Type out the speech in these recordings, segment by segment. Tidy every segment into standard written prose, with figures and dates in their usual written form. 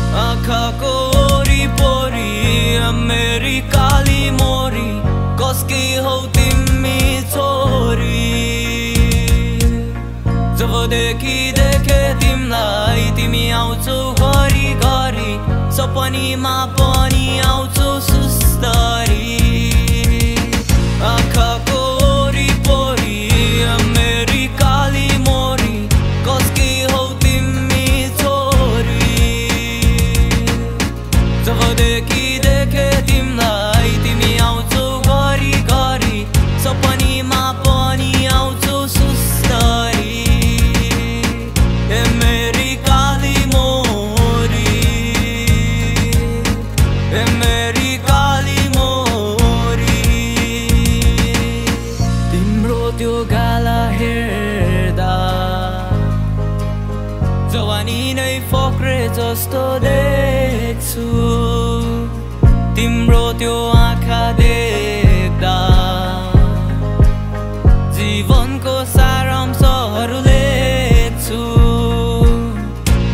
आँखाको वरिपरि मेरी काली मोरी कसकी हौ तिमी छोरी। जबदेखि देखे तिमीलाई तिमी आउँछौ घरि घरि सपनीमा पनि आउँछौ सुस्तरी। आँखाको वरिपरि मेरी काली मोरी कसकी हौ तिमी छोरी। जबदेखि देखे तिमीलाई तिमी आउँछौ घरि घरि सपनीमा पनि आउँछौ सुस्तरी। ए मेरी काली मोरी, ए मेरी काली मोरी। तिम्रो त्यो गाला हेर्दा जवानी नै फक्रे जस्तो देख्छु। तिम्रो त्यो आँखा देख्दा जीवनको सारांशहरू लेख्छु।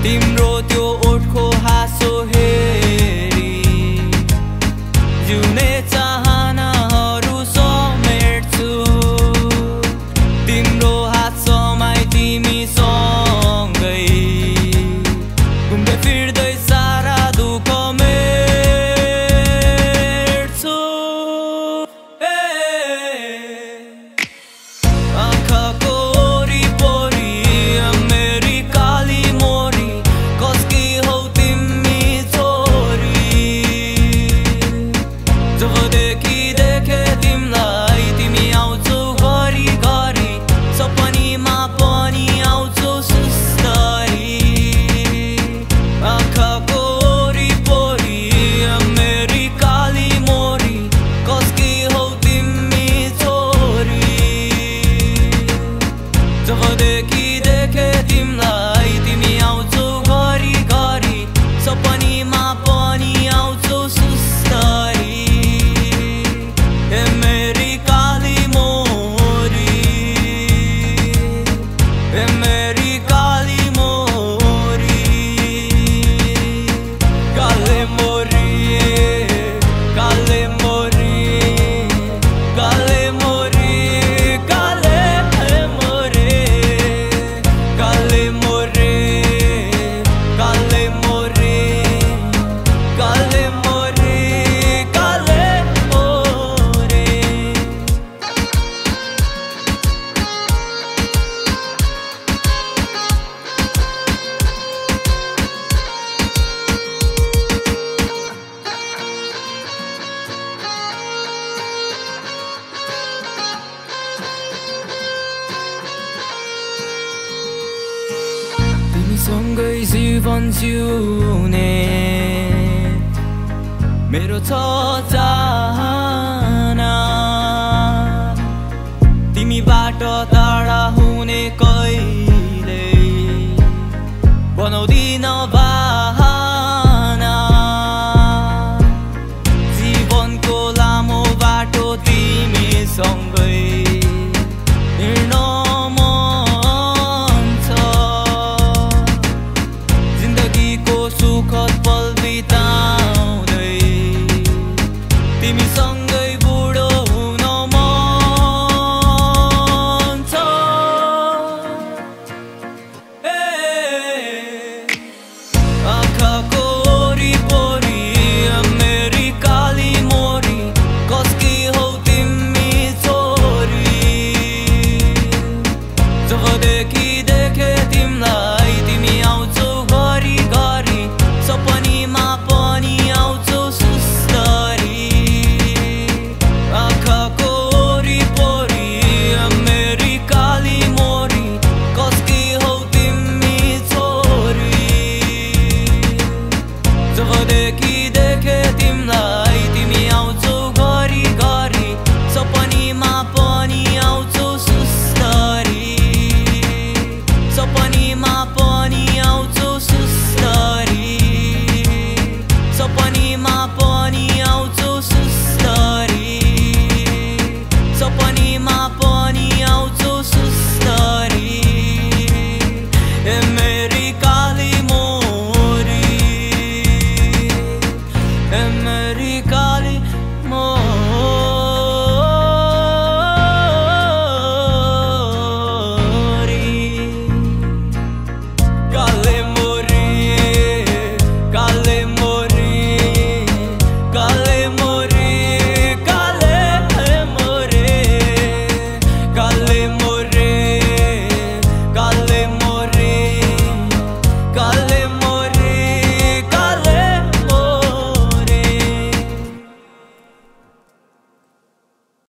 तिम्रो त्यो ओठको हाँसो हेरी जिउने चाहनाहरू समेट्छु। तिम्रो हात समाई तिमी सँगै घुम्दै फिर्दै सारा दुःख मेट्छु। आँखाको वरिपरि मेरी काली मोरी कसकी हौ तिमी छोरी। जबदेखि देखे तिमीलाई तिमी आउँछौ घरि घरि सपनीमा पनि आउँछौ सुस्तरी। आँखाको वरिपरि मेरी काली मोरी कसकी हौ तिमी छोरी। जबदेखि देखे तिमीलाई तिमी आउँछौ घरि घरि सपनीमा पनि आउँछौ सुस्तरी। ए मेरी काली मोरी, ए मेरी काली मोरी। काले मोरी, काले मोरी, काले मोरी, काले मोरे, काले मोरे, काले मोरे, काले मोरे, काले मोरे। तिमीसँगै जीवन जिउने मेरो छ चाहना। तिमीबाट टाढा हुने कहिले बनाउँदिन